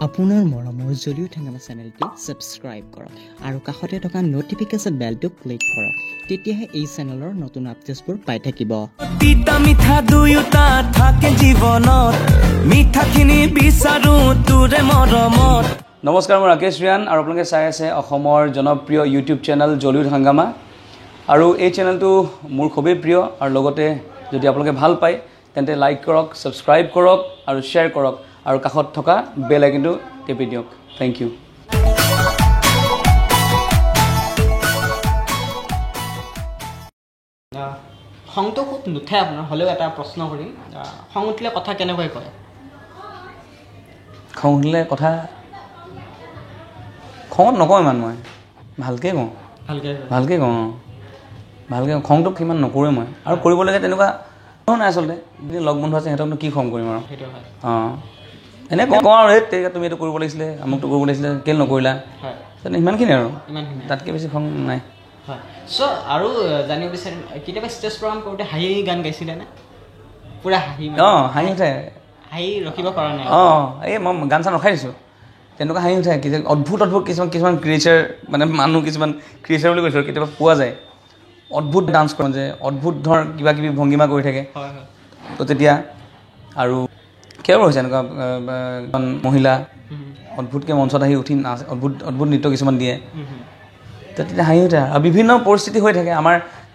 আপোনাৰ মৰমৰ জলিউ ঠেঙামা চেনেলটি সাবস্ক্ৰাইব কৰক আৰু কাষতে থকা নোটিফিকেশ্যন বেলটো ক্লিক কৰক তেতিয়াহে এই চেনেলৰ নতুন আপডেটছবোৰ পাই থাকিব তিতা মিঠা দুয়োটা থাকে জীৱনত মিঠাখিনি বিচাৰো তোৰে মৰমত নমস্কাৰ মই ৰাকেশ ৰিয়ান আৰু আপোনালোকে চাই আছে অসমৰ জনপ্ৰিয় ইউটিউব চেনেল জলিউড হাংগামা আৰু এই চেনেলটো মোৰ খুবেই প্ৰিয় আৰু লগতে যদি আপোনালোকে ভাল পায় তেন্তে লাইক কৰক সাবস্ক্ৰাইব কৰক আৰু শ্বেয়াৰ কৰক আৰু কাষত থকা বেল আইকনটো টিপি দিয়ক থ্যাংক ইউ খংটো খুব নুঠে আপোনাৰ হলেও এটা প্ৰশ্ন কৰিম খং উঠিলে কথা কেনেকৈ কয় খং উঠিলে কথা খঙত নকওঁ ইমান মই ভালকৈ কওঁ ভালকৈ খংটো কিমান নকৰোঁ মই আৰু কৰিবলগীয়া তেনেকুৱা নাই আচলতে যদি লগ বন্ধু আছে সিহঁতকনো কি খং কৰিম আৰু অঁ এনে কওঁ আৰু তুমি এইটো কৰিব লাগিছিলে আমুকটো কৰিব লাগিছিলে কেলৈ নকৰিলা ইমানখিনি আৰু তাতকৈ বেছি খং নাই হয় চ' আৰু জানিব বিচাৰিম কেতিয়াবা ষ্টেজ প্ৰগ্ৰাম কৰোঁতে হাঁহি গান গাইছিলে নে পূৰা হাঁহি অঁ হাঁহি উঠে হাঁহি ৰখিব পৰা নাই অঁ এই মই গান চান ৰখাই দিছোঁ তেনেকুৱা হাঁহি উঠে অদ্ভুত কিছুমান ক্ৰিয়েচাৰ মানে মানুহ কিছুমান ক্ৰিয়েচাৰ বুলি কৈছোঁ কেতিয়াবা পোৱা যায় অদ্ভুত ডান্স কৰে যে অদ্ভুত ধৰ কিবা কিবি ভংগীমা কৰি থাকে তো তেতিয়া আৰু কেৱল হৈছে এনেকুৱা মহিলা অদ্ভুতকৈ মঞ্চত আহি উঠি নাচ অদ্ভুত নৃত্য কিছুমান দিয়ে তো তেতিয়া হাঁহি উঠে আৰু বিভিন্ন পৰিস্থিতি হৈ থাকে আমাৰ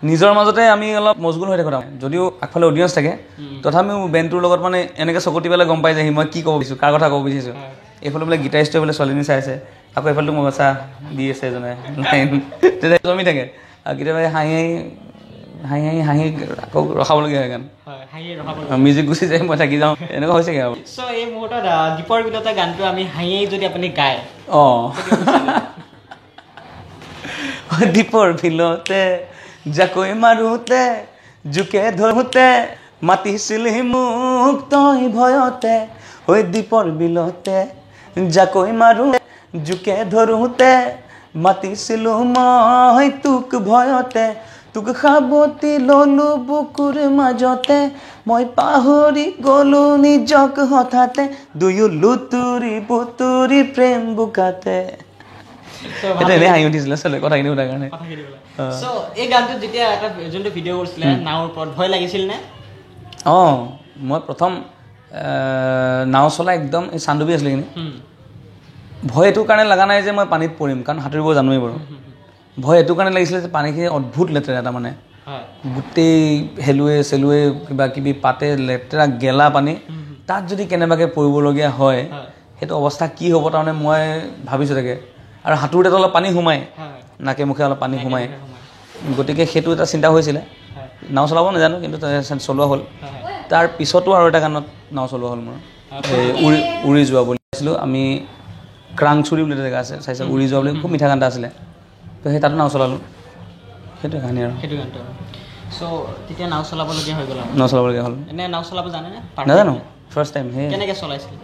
নিজৰ মাজতে আমি অলপ মজগুল হৈ থাকোঁ যদিও আগফালে অডিয়েঞ্চ থাকে তথাপিও বেণ্ডটোৰ লগত মানে এনেকৈ চকুটি পেলাই গম পাই যায় মই কি ক'ব বিচাৰিছোঁ কাৰ কথা ক'ব বিচাৰিছোঁ এইফালে বোলে গীটাৰিষ্টে বোলে ছোৱালীজনী চাই আছে আকৌ এইফালেতো মই বাচা দি আছে এজনে লাইন তেতিয়া জমি থাকে আৰু কেতিয়াবা হাঁহি আকৌ ৰখাবলগীয়া হয় গান মিউজিক গুচি যায় মই থাকি যাওঁ এনেকুৱা হৈছেগৈ আৰু চ' এই মুহূৰ্তত দীপৰ বিলতে গানটো আমি হাঁহি যদি আপুনি গায় অঁ দীপৰ বিলতে জাকৈ মাৰোঁতে জোকে ধৰোঁতে মাতিছিলি মোক তই ভয়তে হৈ দীপৰ বিলতে জাকৈ মাৰোঁতে জোকে ধৰোঁতে মাতিছিলোঁ মই তোক ভয়তে তোক সাৱটি ললোঁ বুকুৰ মাজতে মই পাহৰি গ'লোঁ নিজক হঠাতে দুয়ো লুতুৰি পুতুৰি প্ৰেম বোকাতে এনেই হাঁহি উঠিছিলে আচলতে কথাখিনি সোধাৰ কাৰণে এই গানটোত যেতিয়া এটা যোনটো ভিডিঅ' কৰিছিলে নাওৰ ওপৰত ভয় লাগিছিল নে অঁ মই প্ৰথম নাও চলাই একদম এই চান্দুবি আছিলে কিন্তু ভয় এইটো কাৰণে লগা নাই যে মই পানীত পৰিম কাৰণ সাঁতুৰিব জানোৱেই বাৰু ভয় এইটো কাৰণে লাগিছিলে যে পানীখিনি অদ্ভুত লেতেৰা তাৰমানে গোটেই হেলুৱে কিবা কিবি পাতে লেতেৰা গেলা পানী তাত যদি কেনেবাকৈ পৰিবলগীয়া হয় সেইটো অৱস্থা কি হ'ব তাৰমানে মই ভাবিছোঁ তাকে আৰু সাঁতোৰোতে অলপ পানী সোমায় নাকে মুখে অলপ পানী সোমায় গতিকে সেইটো এটা চিন্তা হৈছিলে নাও চলাব নাজানো কিন্তু চলোৱা হ'ল তাৰ পিছতো আৰু এটা গানত নাও চলোৱা হ'ল মোৰ উৰি যোৱা বুলি আছিলোঁ আমি ক্ৰাংচুৰি বুলি এটা জেগা আছে চাইছে উৰি যোৱা বুলি খুব মিঠা গান এটা আছিলে তো সেই তাতো নাও চলালোঁ সেইটোৱে কাহিনী আৰু সেইটো গানটো চ' তেতিয়া নাও চলাবলগীয়া হৈ গ'ল নাও চলাবলগীয়া হ'ল এনে নাও চলাব জানেনে নাজানো ফাৰ্ষ্ট টাইম সেই কেনেকৈ চলাইছিল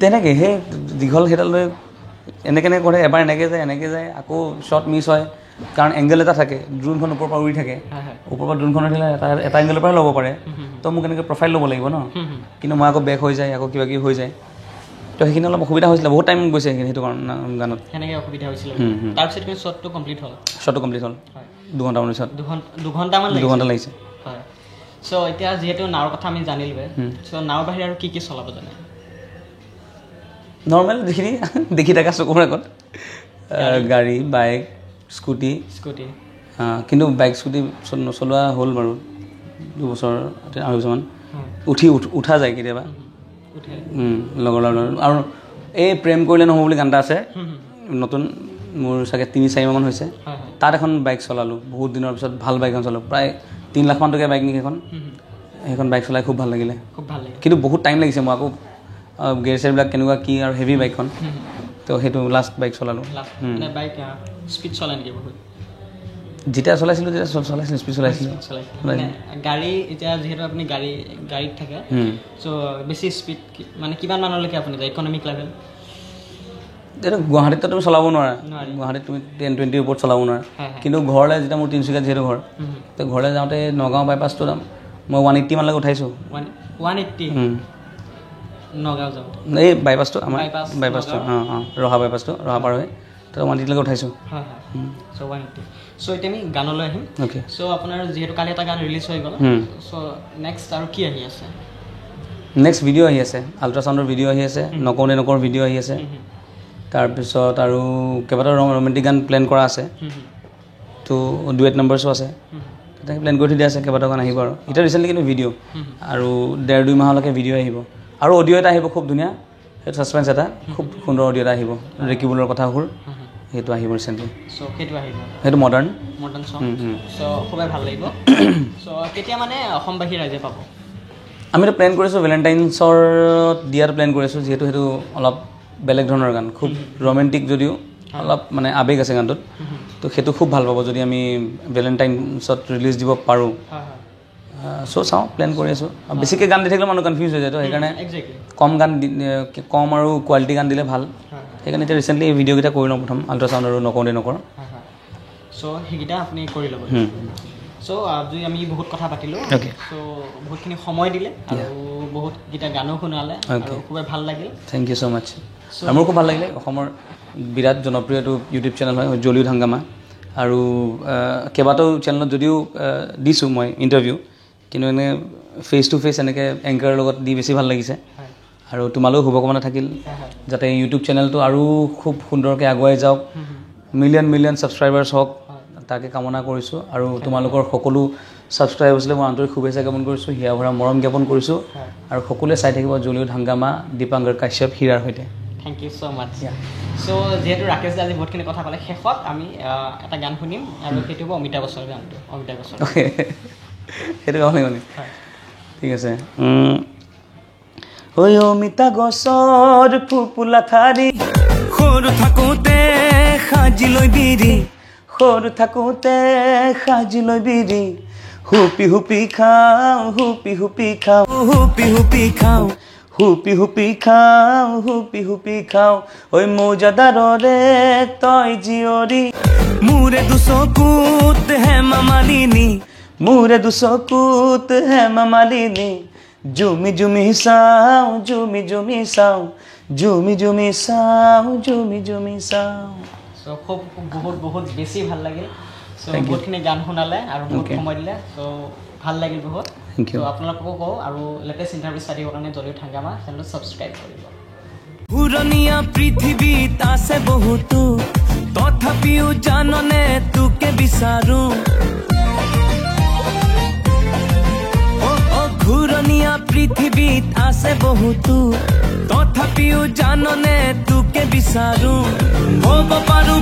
তেনেকৈ সেই দীঘল সেইডাল লৈ এনেকৈ কৰে এবাৰ এনেকৈ যায় আকৌ শ্বট মিছ হয় কাৰণ এংগেল এটা থাকে ড্ৰোনখন ওপৰৰ পৰা উৰি থাকে ওপৰৰ পৰা ড্ৰোনখন উঠিলে এটা এংগেলৰ পৰাই ল'ব পাৰে তো মোক এনেকৈ প্ৰফাইল ল'ব লাগিব ন কিন্তু মই আকৌ বেক হৈ যায় আকৌ কিবা কিবি হৈ যায় তো সেইখিনি অলপ অসুবিধা হৈছিলে বহুত টাইম গৈছে সেইখিনি সেইটো কাৰণ গানত সেনেকৈ অসুবিধা হৈছিলে তাৰপিছত কিন্তু শ্বটটো কমপ্লিট হ'ল 2 ঘণ্টামান পিছত 2 ঘণ্টা লাগিছে হয় চ' এতিয়া যিহেতু নাৱৰ কথা আমি জানিলোৱে চ' নাৱৰ বাহিৰে আৰু কি চলাব জানে নৰ্মেল যিখিনি দেখি থকা চকুৰ আগত গাড়ী বাইক স্কুটি কিন্তু বাইক স্কুটি নচলোৱা হ'ল বাৰু 2 বছৰ 2.5 বছৰমান উঠা যায় কেতিয়াবা লগৰ আৰু এই প্ৰেম কৰিলে নহ'ব বুলি গান এটা আছে নতুন মোৰ চাগে 3-4 মাহমান হৈছে তাত এখন বাইক চলালোঁ বহুত দিনৰ পিছত ভাল বাইক এখন চলালোঁ প্ৰায় 3 লাখ মান টকীয়া বাইক নেকি সেইখন বাইক চলাই খুব ভাল লাগিলে কিন্তু বহুত টাইম লাগিছে মই আকৌ গেৰ চেৰবিলাক কেনেকুৱা কি আৰু হেভি বাইকখন তো সেইটো লাষ্ট বাইক চলালোঁ যেতিয়া চলাইছিলোঁ স্পীড চলাইছিলোঁ গাড়ী এতিয়া যিহেতু আপুনি গাড়ীত থাকে চ' বেছি স্পীড মানে কিমান মানলৈকে আপুনি যায় ইকনমিক লেভেল এতিয়া গুৱাহাটীততো তুমি চলাব নোৱাৰা গুৱাহাটীত তুমি 10-20 ওপৰত চলাব নোৱাৰা কিন্তু ঘৰলৈ যেতিয়া মোৰ তিনিচুকীয়াত যিহেতু ঘৰ তো ঘৰলৈ যাওঁতে নগাঁও বাইপাছটো মই 180 মানলৈকে উঠাইছোঁ 180 নগাঁও যাওঁ এই বাইপাছটো আমাৰ Bypass, বাইপাছটো ৰহা বাইপাছটো ৰহা পাৰ হৈ তো 180লৈকে উঠাইছোঁ হয় হয় চ' 180 চ' এতিয়া আমি গানলৈ আহিম অ'কে চ' আপোনাৰ যিহেতু কালি এটা গান ৰিলিজ হৈ গ'ল চ' নেক্সট আৰু কি আহি আছে নেক্সট ভিডিঅ' আহি আছে আল্ট্ৰাচাউণ্ডৰ ভিডিঅ' আহি আছে নকওঁ নকৰ ভিডিঅ' আহি আছে তাৰপিছত আৰু কেইবাটাও ৰোমেণ্টিক গান প্লেন কৰা আছে তো ডুৱেট নাম্বাৰ্ছো আছে তেনেকৈ প্লেন কৰি থৈ দিয়া আছে কেইবাটাও গান আহিব আৰু এতিয়া ৰিচেণ্টলি কিন্তু ভিডিঅ' আৰু 1.5-2 মাহলৈকে ভিডিঅ' আহিব আৰু অডিঅ' এটা আহিব খুব ধুনীয়া সেইটো ছাছপেঞ্চ এটা খুব সুন্দৰ অডিঅ' এটা আহিব ৰেকিবুলৰ কথাবোৰ সেইটো আহিব ৰিচেণ্টলি চ' সেইটো আহিব সেইটো মডাৰ্ণ চং চ' খুবেই ভাল লাগিব চ' কেতিয়া মানে অসমবাসী ৰাইজে পাব আমিতো প্লেন কৰিছোঁ ভেলেণ্টাইনছৰত দিয়াৰ প্লেন কৰিছোঁ যিহেতু সেইটো অলপ বেলেগ ধৰণৰ গান খুব ৰোমেণ্টিক যদিও অলপ মানে আৱেগ আছে গানটোত তো সেইটো খুব ভাল পাব যদি আমি ভেলেণ্টাইনছত ৰিলিজ দিব পাৰোঁ চ' চাওঁ প্লেন কৰি আছোঁ বেছিকৈ গান দি থাকিলে মানুহ কনফিউজ হৈ যায় তো সেইকাৰণে কম গান কম আৰু কোৱালিটি গান দিলে ভাল সেইকাৰণে এতিয়া ৰিচেণ্টলি এই ভিডিঅ'কেইটা কৰি লওঁ প্ৰথম আল্ট্ৰাচাউণ্ড আৰু নকওঁ নকৰ চ' সেইকেইটা আপুনি কৰি ল'ব চ' যদি আমি বহুত কথা পাতিলোঁ চ' বহুতখিনি সময় দিলে আৰু বহুতকেইটা গানো শুনালে আৰু খুবেই ভাল লাগিল থেংক ইউ ছ' মাছ আৰু মোৰ খুব ভাল লাগিলে অসমৰ বিৰাট জনপ্ৰিয় এইটো ইউটিউব চেনেল হয় জলিউড হাংগামা আৰু কেইবাটাও চেনেলত যদিও দিছোঁ মই ইণ্টাৰভিউ কিন্তু এনে ফেচ টু ফেচ এনেকৈ এংকাৰৰ লগত দি বেছি ভাল লাগিছে আৰু তোমালৈও শুভকামনা থাকিল যাতে ইউটিউব চেনেলটো আৰু খুব সুন্দৰকৈ আগুৱাই যাওক মিলিয়ন ছাবস্ক্ৰাইবাৰ্ছ হওক তাকে কামনা কৰিছোঁ আৰু তোমালোকৰ সকলো ছাবস্ক্ৰাইবাৰ্ছলৈ মই আন্তৰিক শুভেচ্ছা জ্ঞাপন কৰিছোঁ হিয়া ভৰা মৰম জ্ঞাপন কৰিছোঁ আৰু সকলোৱে চাই থাকিব জলিউড হাংগামা দীপাংকৰ কাশ্যপ হীৰাৰ সৈতে থেংক ইউ ছ' মাছ চ' যিহেতু ৰাকেশ দা আজি বহুতখিনি কথা ক'লে শেষত আমি এটা গান শুনিম আৰু সেইটো হ'ব অমিতাভ বচ্চনৰ গানটো অমিতাভ বচ্চন সেইটো গাব লাগিব ঠিক আছে ঐ অমিতা গছৰ ফুপুলা ঠাৰি সৰু থাকোঁতে সাজি লৈ বিৰি সৰু থাকোঁতে সাজি লৈ বিৰি হুপি হুপি খাওঁ হুপি হুপি খাওঁ হুপি হুপি খাওঁ হুপি হুপি খাওঁ হুপি হুপি খাওঁ ঐ মৌজাদাৰৰে তই জীয়ৰী মোৰে দুচকুত হেমা মালিনী মোৰে দুচকুত হেমা মালিনী জুমি জুমি চাওঁ জুমি জুমি চাওঁ জুমি জুমি চাওঁ জুমি জুমি চাওঁ চ' খুব বহুত বেছি ভাল লাগিল চ' বহুতখিনি গান শুনালে আৰু বহুত সময় দিলে চ' ভাল লাগিল বহুত চ' আপোনালোককো কওঁ আৰু লেটেষ্ট ইণ্টাৰভিউ চাই দিবৰ কাৰণে জলিউড হাংগামা চেনেলটো ছাবস্ক্ৰাইব কৰিব পুৰণীয়া পৃথিৱীত আছে বহুতো তথাপিও জাননে তোকে বিচাৰো ঘূৰণীয়া পৃথিৱীত আছে বহুতো তথাপিও জাননে তোকে বিচাৰো হ'ব পাৰো